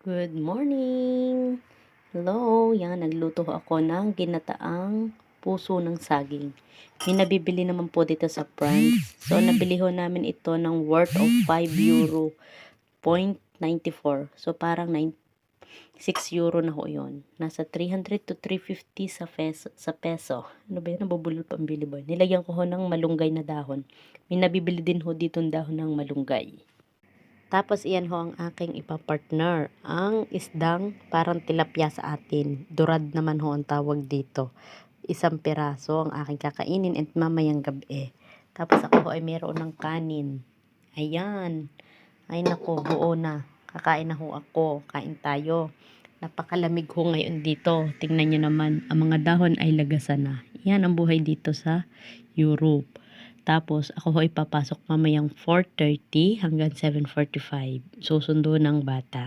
Good morning! Hello! Yan, nagluto ako ng ginataang puso ng saging. May nabibili naman po dito sa France. So, nabili ho namin ito ng worth of 5 euro, 0.94. So, parang 6 euro na ho yun. Nasa 300 to 350 sa peso. Ano ba yan? Nabubulol pa ang biliboy. Nilagyan ko ho ng malunggay na dahon. May nabibili din ho dito ng dahon ng malunggay. Tapos iyan ho ang aking ipapartner. Ang isdang parang tilapia sa atin. Durad naman ho ang tawag dito. Isang piraso ang aking kakainin at mamayang gabi. Tapos ako ho ay meron ng kanin. Ayan. Ay nako, buo na. Kakain na ho ako. Kain tayo. Napakalamig ho ngayon dito. Tingnan nyo naman. Ang mga dahon ay lagasan na. Yan ang buhay dito sa Europe. Tapos, ako ho ipapasok mamayang 4:30 hanggang 7:45. Susundo ng bata.